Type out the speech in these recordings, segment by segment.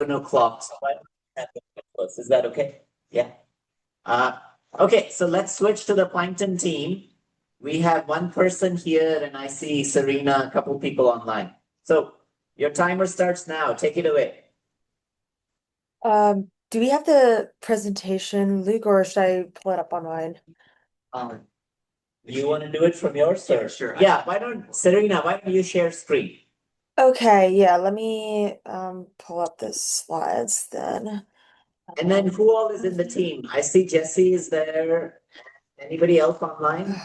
7 o'clock, so why don't we have the close? Is that okay? Yeah. Uh, okay, so let's switch to the Plankton team. We have one person here, and I see Serena, a couple people online. So your timer starts now. Take it away. Do we have the presentation, Luke, or should I pull it up online? Um, you want to do it from yours, Yeah, or? sure. Yeah, why don't, Serena, why don't you share screen? Okay, yeah, let me pull up the slides then. And then who all is in the team? I see Jesse is there. Anybody else online?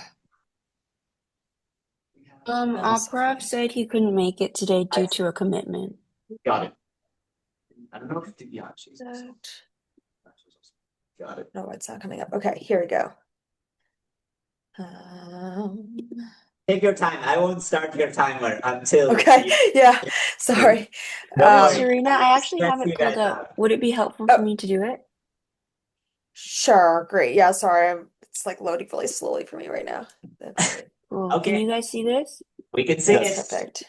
One Um, second. Aprav said he couldn't make it today I due to a commitment. got it. I don't know if, yeah, she's also, That- got it. No, it's not coming up. Okay, here we go. Um, Take your time. I won't start your timer until okay, you. yeah, sorry. Don't worry. Serena, I I won't actually stress have you it pulled guys up. out. Would it be helpful for Oh, me to do it? sure, great. Yeah, sorry. It's like loading really slowly for me right now. That's great. Cool. Can Okay, you guys see this? we can see Yes, it. perfect.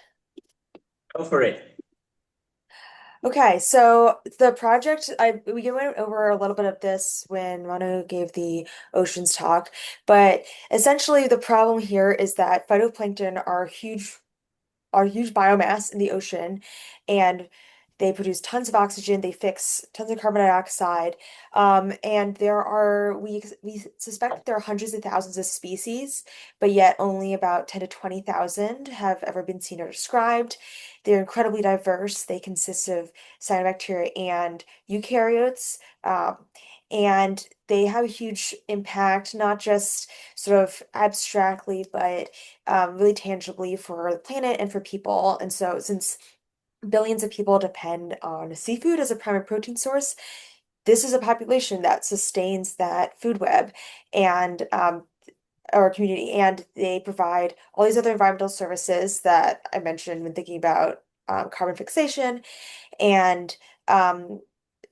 Go for it. Okay, so the project, we went over a little bit of this when Manu gave the oceans talk, but essentially the problem here is that phytoplankton are huge biomass in the ocean, and they produce tons of oxygen, they fix tons of carbon dioxide, and we suspect that there are hundreds of thousands of species, but yet only about 10 to 20,000 have ever been seen or described. They're incredibly diverse. They consist of cyanobacteria and eukaryotes. And they have a huge impact, not just sort of abstractly, but really tangibly for the planet and for people. And so, since billions of people depend on seafood as a primary protein source, this is a population that sustains that food web and our community. And they provide all these other environmental services that I mentioned when thinking about carbon fixation. And um,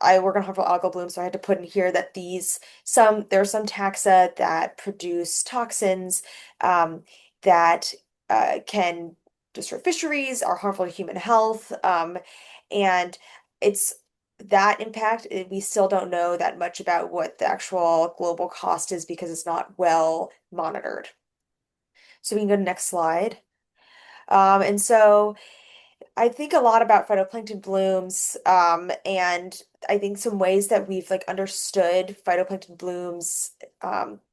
I work on harmful algal blooms, so I had to put in here that there are some taxa that produce toxins um, that can destroy fisheries, are harmful to human health, and it's that impact. We still don't know that much about what the actual global cost is because it's not well monitored. So we can go to next slide. And so I think a lot about phytoplankton blooms, and I think some ways that we've like understood phytoplankton blooms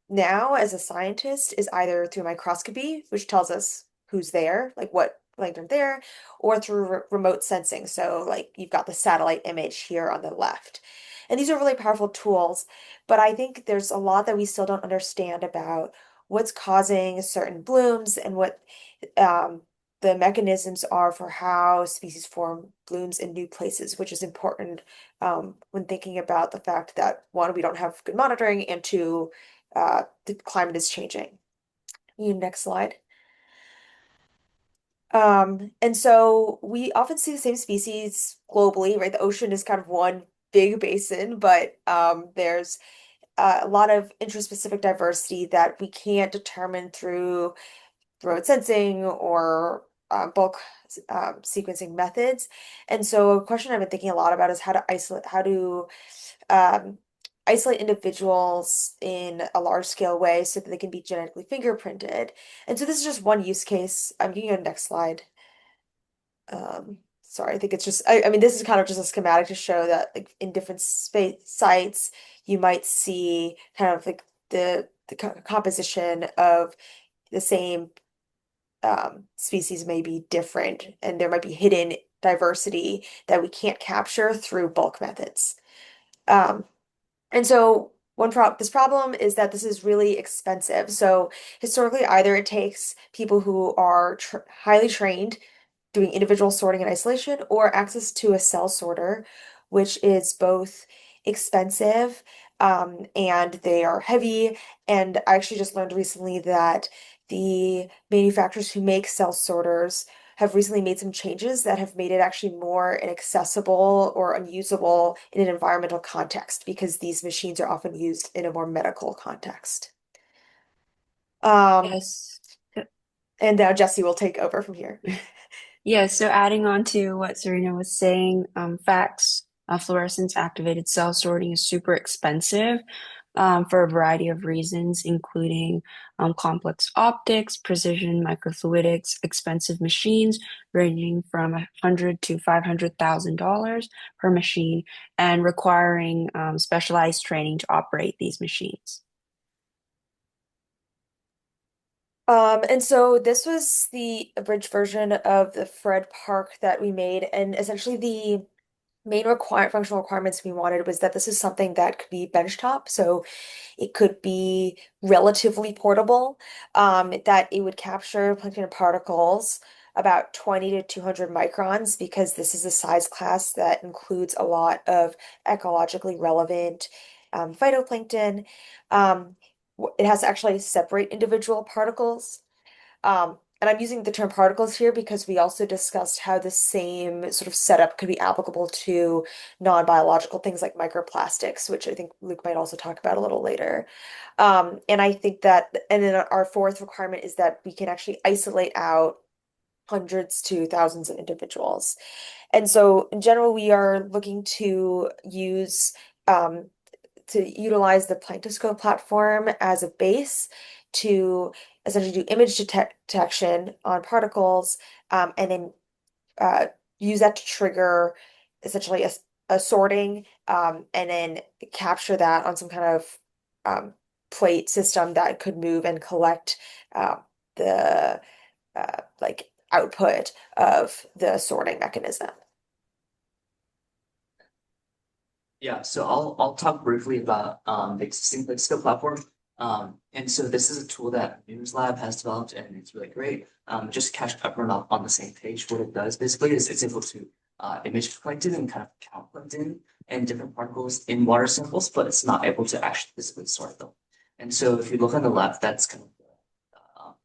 now as a scientist is either through microscopy, which tells us who's there, like what plankton are there, or through remote sensing. So like you've got the satellite image here on the left. And these are really powerful tools, but I think there's a lot that we still don't understand about what's causing certain blooms and what um, the mechanisms are for how species form blooms in new places, which is important when thinking about the fact that one, we don't have good monitoring, and two, the climate is changing. Next slide. And so we often see the same species globally, right? The ocean is kind of one big basin, but there's a lot of intraspecific diversity that we can't determine through remote sensing or bulk sequencing methods. And so a question I've been thinking a lot about is how to um, isolate individuals in a large scale way so that they can be genetically fingerprinted. And so this is just one use case. I'm getting to the next slide. Sorry, I think it's just, I mean, this is kind of just a schematic to show that like in different space sites, you might see kind of like the composition of the same species may be different, and there might be hidden diversity that we can't capture through bulk methods. Um, and so this problem is that this is really expensive. So historically, either it takes people who are highly trained doing individual sorting and isolation, or access to a cell sorter, which is both expensive, and they are heavy. And I actually just learned recently that the manufacturers who make cell sorters have recently made some changes that have made it actually more inaccessible or unusable in an environmental context because these machines are often used in a more medical context. Um, Yes. and now Jesse will take over from here. Yeah, so adding on to what Serena was saying, facts. Fluorescence activated cell sorting is super expensive for a variety of reasons, including complex optics, precision microfluidics, expensive machines ranging from $100,000 to $500,000 per machine, and requiring specialized training to operate these machines. And so this was the abridged version of the Fred Park that we made, and essentially the main functional requirements we wanted was that this is something that could be benchtop, so it could be relatively portable, that it would capture plankton particles about 20 to 200 microns because this is a size class that includes a lot of ecologically relevant phytoplankton. It has to actually separate individual particles. And I'm using the term particles here because we also discussed how the same sort of setup could be applicable to non-biological things like microplastics, which I think Luke might also talk about a little later. And I think that, and then our fourth requirement is that we can actually isolate out hundreds to thousands of individuals. And so in general, we are looking to utilize the Planktoscope platform as a base to essentially do image detection on particles, and then use that to trigger essentially a sorting, and then capture that on some kind of plate system that could move and collect the like output of the sorting mechanism. Yeah, so I'll talk briefly about the existing Planktoscope platform. And so this is a tool that News Lab has developed, and it's really great. Just to catch everyone up on the same page, what it does basically is it's able to image plankton and kind of count plankton and different particles in water samples, but it's not able to actually physically sort them. And so if you look on the left, that's kind of the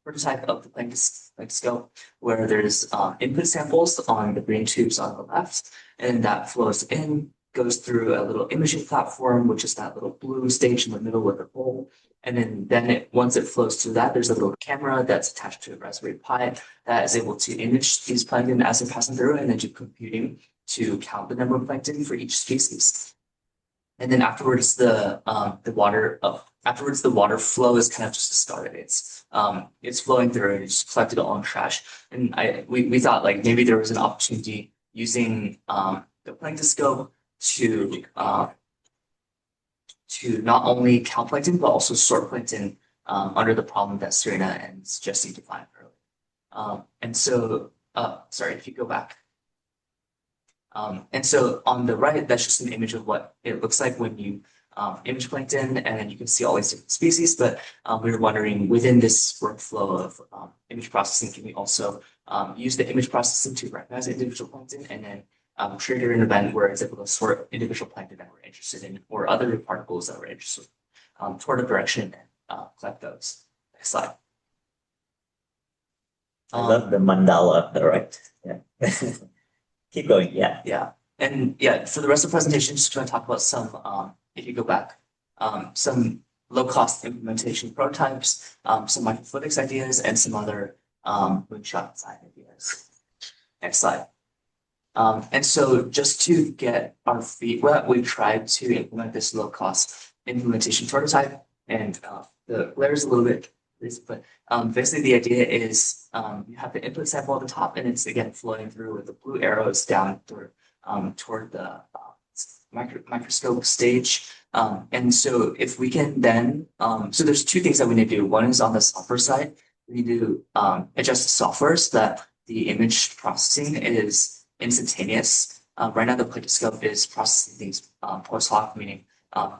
prototype of the Planktoscope, where there's input samples on the green tubes on the left, and that flows in, goes through a little imaging platform, which is that little blue stage in the middle with a bowl. And then once it flows through that, there's a little camera that's attached to a Raspberry Pi that is able to image these plankton as they're passing through and then do computing to count the number of plankton for each species. And then afterwards, the water flow is kind of just started. It's flowing through and it's collected all in trash. And we thought like maybe there was an opportunity using the Planktoscope to not only count plankton but also sort plankton under the problem that Serena and Jesse defined earlier. And so, sorry, if you go back. And so on the right, that's just an image of what it looks like when you image plankton, and then you can see all these different species. But we were wondering, within this workflow of image processing, can we also use the image processing to recognize individual plankton and then trigger an event where it's able to sort individual plankton that we're interested in or other particles that we're interested in toward a direction and collect those. Next slide. I love the mandala up the right. Yeah. Keep going. Yeah. Yeah. And yeah, for the rest of the presentation, just going to talk about some, if you go back, some low-cost implementation prototypes, some microfluidics ideas, and some other moonshot design ideas. Next slide. And so just to get our feet wet, we tried to implement this low-cost implementation prototype, and the glare is a little bit, but basically the idea is you have the input sample at the top, and it's again flowing through with the blue arrows down through toward the microscope stage. And so if we can then, so there's two things that we need to do. One is on the software side, we need to adjust the software so that the image processing is instantaneous. Right now, the Planktoscope is processing things post hoc, meaning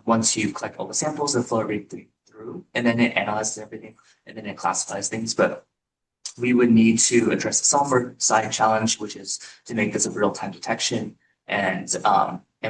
once you collect all the samples, it'll flow everything through, and then it analyzes everything, and then it classifies things. But we would need to address the software side challenge, which is to make this a real-time detection and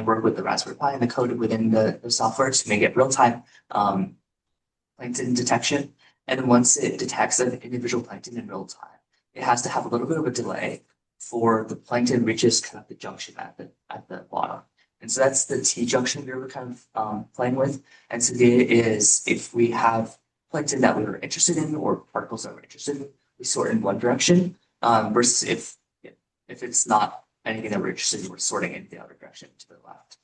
work with the Raspberry Pi and the code within the software to make it real-time plankton detection. And then once it detects an individual plankton in real time, it has to have a little bit of a delay for the plankton reaches kind of the junction at the bottom. And so that's the T junction we were kind of playing with. And so the idea is if we have plankton that we were interested in or particles that we're interested in, we sort in one direction, versus if it's not anything that we're interested in, we're sorting in the other direction to the left.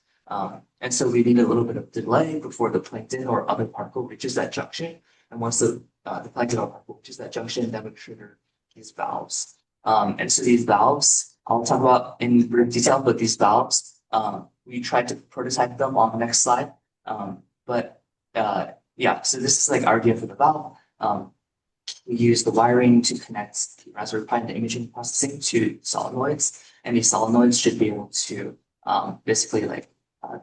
And so we need a little bit of delay before the plankton or other particle reaches that junction. And once the plankton or particle reaches that junction, that would trigger these valves. And so these valves, I'll talk about in detail, but these valves, we tried to prototype them on the next slide. Yeah, so this is like our idea for the valve. We use the wiring to connect the Raspberry Pi and the imaging processing to solenoids, and these solenoids should be able to basically like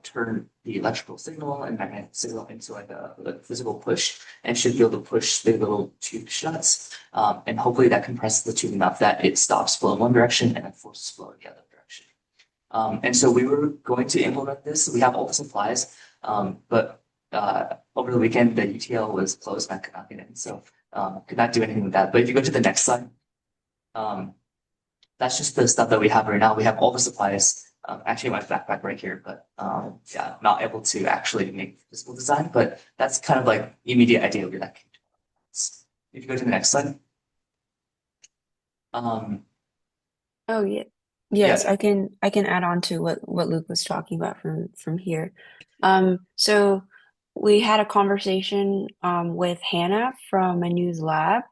turn the electrical signal and magnetic signal into like a physical push, and should be able to push the little tube shuts, and hopefully that compresses the tube enough that it stops flow in one direction and then forces flow in the other direction. And so we were going to implement this. We have all the supplies, but over the weekend the UTL was closed and I could not get in, so could not do anything with that. But if you go to the next slide, that's just the stuff that we have right now. We have all the supplies. Actually, my backpack right here, but yeah, not able to actually make physical design. But that's kind of like immediate idea of that came to us. If you go to the next slide. Oh yeah. Yes, Yeah. I can add on to what Luke was talking about from here. So we had a conversation with Hannah from a news lab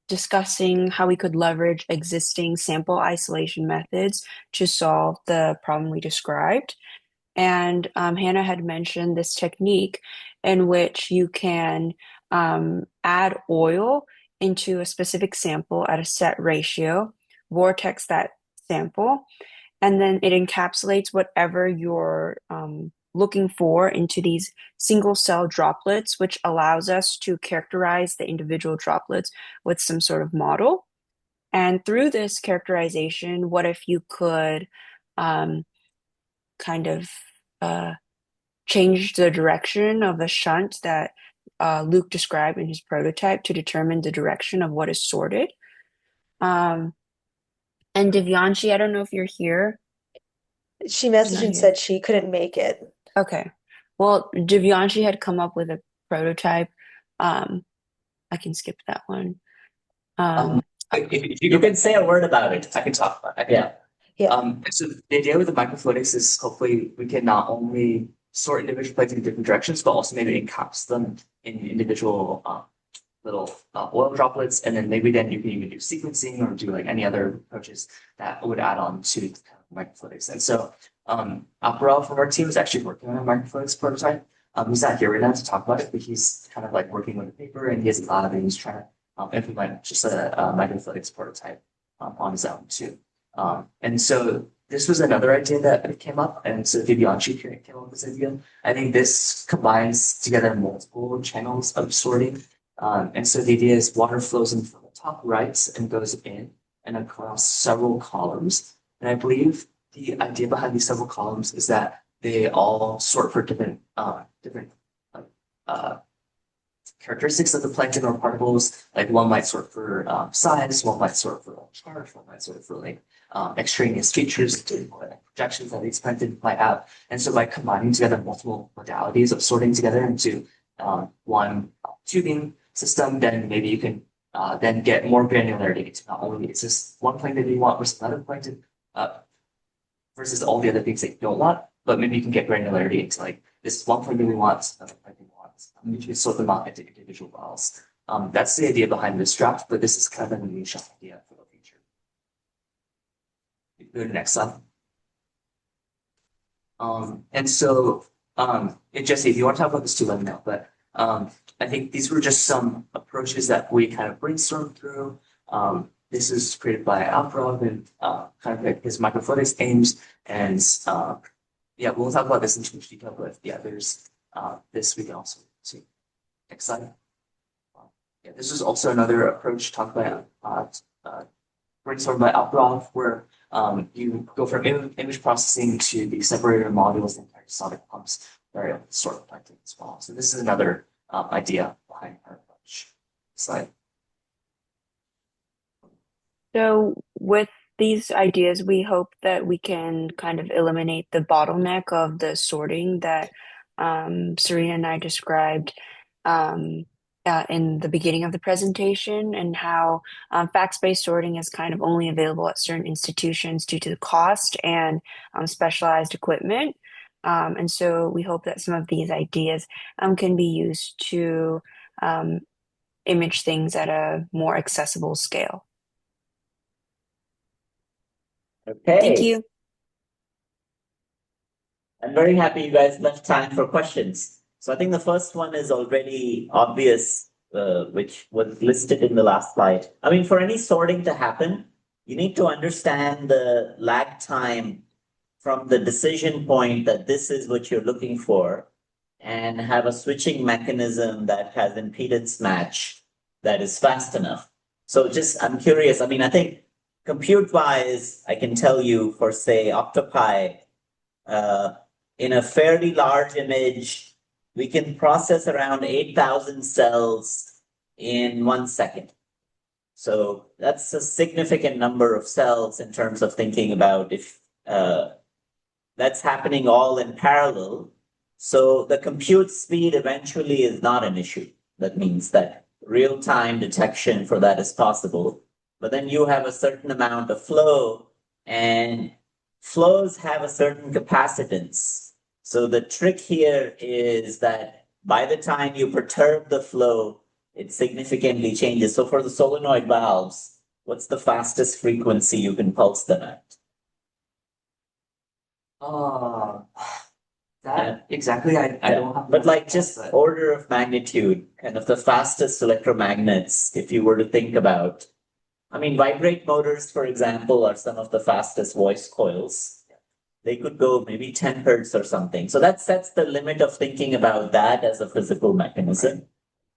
discussing how we could leverage existing sample isolation methods to solve the problem we described. And Hannah had mentioned this technique in which you can add oil into a specific sample at a set ratio, vortex that sample, and then it encapsulates whatever you're looking for into these single cell droplets, which allows us to characterize the individual droplets with some sort of model. And through this characterization, what if you could kind of change the direction of the shunt that Luke described in his prototype to determine the direction of what is sorted? And Divyanshi, I don't know if you're here. She messaged Not and here. said she couldn't make it. Okay. Well, Divyanshi had come up with a prototype. I can skip that one. If You can say a word about it. I can talk about it. Yeah. Yeah. So the idea with the microfluidics is hopefully we can not only sort individual plates in different directions, but also maybe encapsulate them in individual little oil droplets, and then maybe then you can even do sequencing or do like any other approaches that would add on to kind of microfluidics. And so Aparel from our team is actually working on a microfluidics prototype. He's not here right now to talk about it, but he's kind of like working with a paper and he has a lab and he's trying to implement just a microfluidics prototype on his own too. And so this was another idea that came up, and so Divyanshi came up with this idea. I think this combines together multiple channels of sorting. And so the idea is water flows in from the top right and goes in and across several columns. And I believe the idea behind these several columns is that they all sort for different characteristics of the plankton or particles. Like one might sort for size, one might sort for charge, one might sort for like extraneous features, projections that these plankton might have. And so by combining together multiple modalities of sorting together into one tubing system, then maybe you can then get more granularity into not only is this one plankton you want versus another plankton versus all the other things that you don't want, but maybe you can get granularity into like this one plankton we want, this another plankton we want. You can sort them out into individual files. That's the idea behind this draft, but this is kind of a niche idea for the future. Go to the next slide. And so, Jesse, if you want to talk about this too, let me know. But I think these were just some approaches that we kind of brainstormed through. This is created by Alfred and kind of like his microfluidics aims. And yeah, we'll talk about this in too much detail, but yeah, there's this we can also see. Next slide. Yeah, this is also another approach talked by brainstormed by Alfred, where you go from image processing to the separator modules and sonic pumps that are able to sort of plankton as well. So this is another idea behind our approach. Slide. So with these ideas, we hope that we can kind of eliminate the bottleneck of the sorting that Serena and I described in the beginning of the presentation, and how facts-based sorting is kind of only available at certain institutions due to the cost and specialized equipment. And so we hope that some of these ideas can be used to image things at a more accessible scale. Thank Okay, you. I'm very happy you guys left time for questions. So I think the first one is already obvious, which was listed in the last slide. I mean, for any sorting to happen, you need to understand the lag time from the decision point that this is what you're looking for, and have a switching mechanism that has impedance match that is fast enough. So just, I'm curious, I mean, I think compute wise, I can tell you for say Octopi, in a fairly large image, we can process around 8,000 cells in 1 second. So that's a significant number of cells in terms of thinking about if that's happening all in parallel. So the compute speed eventually is not an issue. That means that real-time detection for that is possible. But then you have a certain amount of flow, and flows have a certain capacitance. So the trick here is that by the time you perturb the flow, it significantly changes. So for the solenoid valves, what's the fastest frequency you can pulse them at? That exactly, I don't have. But like just order of magnitude, kind of the fastest electromagnets, if you were to think about. I mean, vibrate motors, for example, are some of the fastest voice coils. They could go maybe 10 hertz or something. So that sets the limit of thinking about that as a physical mechanism.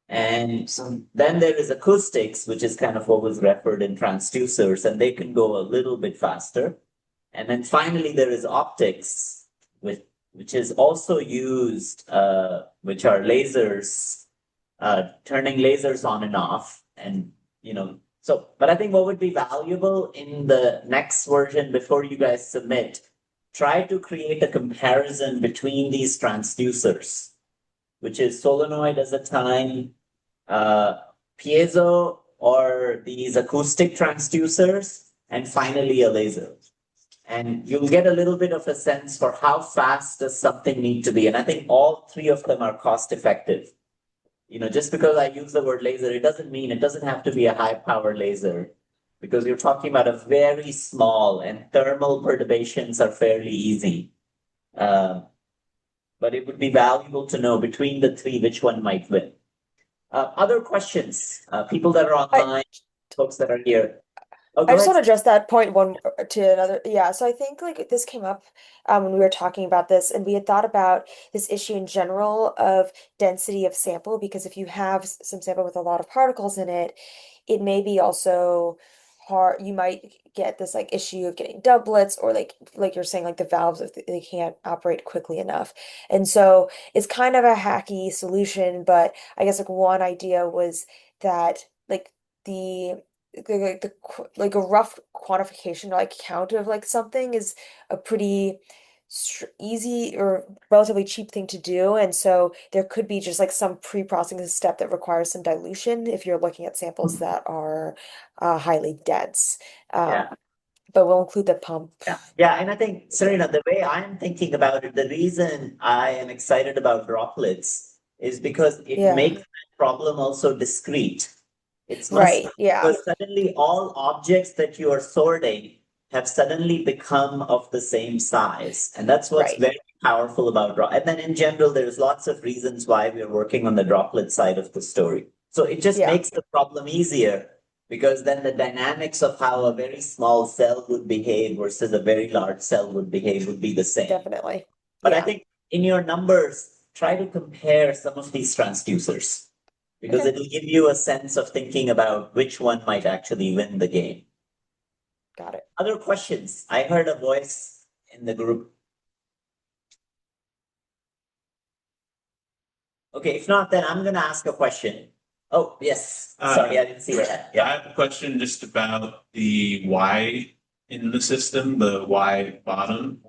And So then there is acoustics, which is kind of what was referred in transducers, and they can go a little bit faster. And then finally, there is optics, which is also used, which are lasers, turning lasers on and off. And, so, but I think what would be valuable in the next version before you guys submit, try to create a comparison between these transducers, which is solenoid as a time, piezo, or these acoustic transducers, and finally a laser. And you'll get a little bit of a sense for how fast does something need to be. And I think all three of them are cost effective. Just because I use the word laser, it doesn't mean it doesn't have to be a high power laser, because you're talking about a very small, and thermal perturbations are fairly easy. But it would be valuable to know between the three which one might win. Other questions? People that are online, folks that are here. Oh, I go just ahead. want to address that point one to another. Yeah, so I think like this came up when we were talking about this, and we had thought about this issue in general of density of sample, because if you have some sample with a lot of particles in it, it may be also hard. You might get this like issue of getting doublets, or like you're saying, like the valves, if they can't operate quickly enough. And so it's kind of a hacky solution, but I guess like one idea was that like the like a rough quantification, like count of like something is a pretty easy or relatively cheap thing to do. And so there could be just like some pre-processing step that requires some dilution if you're looking at samples that are highly dense. Yeah. But we'll include the pump. Yeah, and I think, Serena, the way I'm thinking about it, the reason I am excited about droplets is because it Yeah. makes that problem also discrete. It's Right. much Yeah. because suddenly all objects that you are sorting have suddenly become of the same size. And that's what's Right. very powerful about And then in general, there's lots of reasons why we're working on the droplet side of the story. So it just Yeah. makes the problem easier, because then the dynamics of how a very small cell would behave versus a very large cell would behave would be the same. Definitely. But I Yeah. think in your numbers, try to compare some of these transducers, because Okay. it'll give you a sense of thinking about which one might actually win the game. Got it. Other questions? I heard a voice in the group. Okay, if not, then I'm gonna ask a question. Oh, yes. Sorry, I didn't see that. I Yeah. have a question just about the Y in the system, the Y bottom.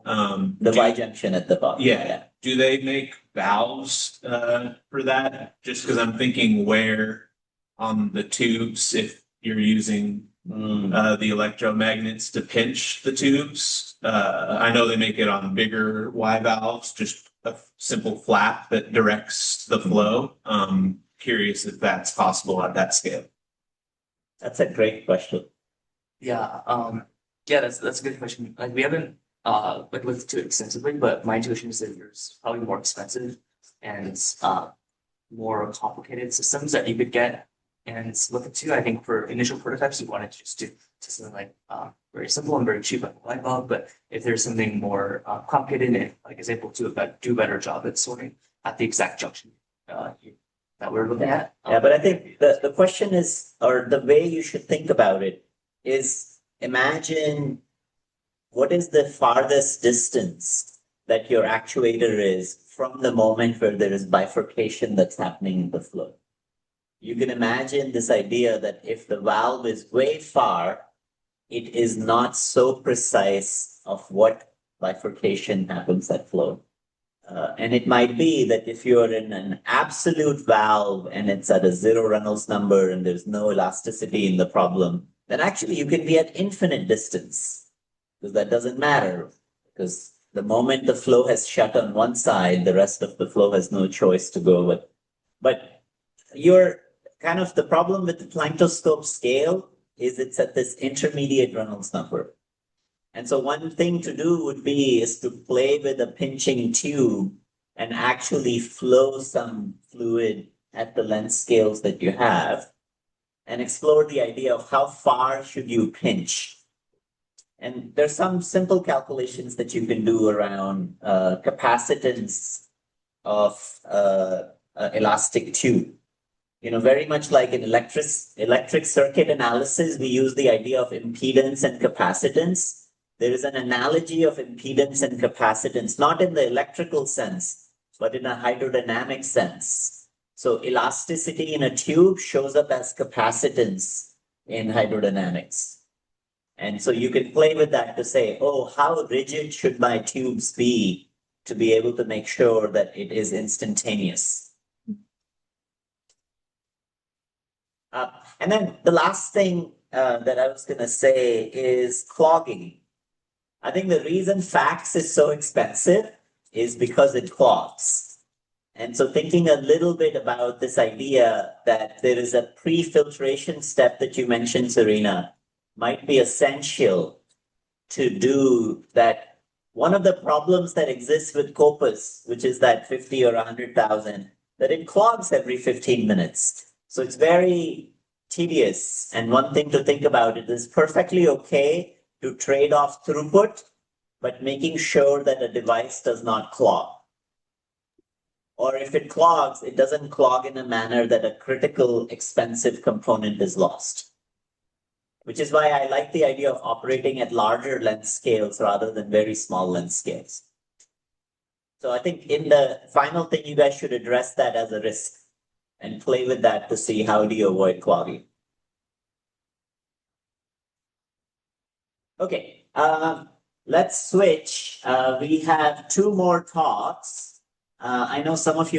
The Y junction at the bottom. Yeah. Do they make valves for that? Just because I'm thinking where on the tubes, if you're using the electromagnets to pinch the tubes. I know they make it on bigger Y valves, just a simple flap that directs the flow. Curious if that's possible at that scale. That's a great question. Yeah, yeah, that's a good question. Like we haven't like looked into it extensively, but my intuition is that there's probably more expensive and more complicated systems that you could get and look into. I think for initial prototypes, you wanted to just do something like very simple and very cheap, like a light bulb. But if there's something more complicated and like is able to do a better job at sorting at the exact junction that we're looking at. Yeah, but I think the question is, or the way you should think about it is, imagine what is the farthest distance that your actuator is from the moment where there is bifurcation that's happening in the flow. You can imagine this idea that if the valve is way far, it is not so precise of what bifurcation happens at flow. And it might be that if you're in an absolute valve and it's at a zero Reynolds number and there's no elasticity in the problem, then actually you can be at infinite distance, because that doesn't matter, because the moment the flow has shut on one side, the rest of the flow has no choice to go with. But you're kind of, the problem with the planktoscope scale is it's at this intermediate Reynolds number. And so one thing to do would be is to play with a pinching tube and actually flow some fluid at the length scales that you have and explore the idea of how far should you pinch. And there's some simple calculations that you can do around capacitance of elastic tube. You know, very much like in electric circuit analysis, we use the idea of impedance and capacitance. There is an analogy of impedance and capacitance, not in the electrical sense, but in a hydrodynamic sense. So elasticity in a tube shows up as capacitance in hydrodynamics. And so you can play with that to say, oh, how rigid should my tubes be to be able to make sure that it is instantaneous? And then the last thing that I was going to say is clogging. I think the reason fax is so expensive is because it clogs. And so thinking a little bit about this idea that there is a pre-filtration step that you mentioned, Serena, might be essential to do that. One of the problems that exists with Copus, which is that 50 or 100,000, that it clogs every 15 minutes. So it's very tedious. And one thing to think about, it is perfectly okay to trade off throughput, but making sure that a device does not clog. Or if it clogs, it doesn't clog in a manner that a critical, expensive component is lost. Which is why I like the idea of operating at larger length scales rather than very small length scales. So I think in the final thing, you guys should address that as a risk and play with that to see how do you avoid clogging. Okay, let's switch. We have two more talks. I know some of you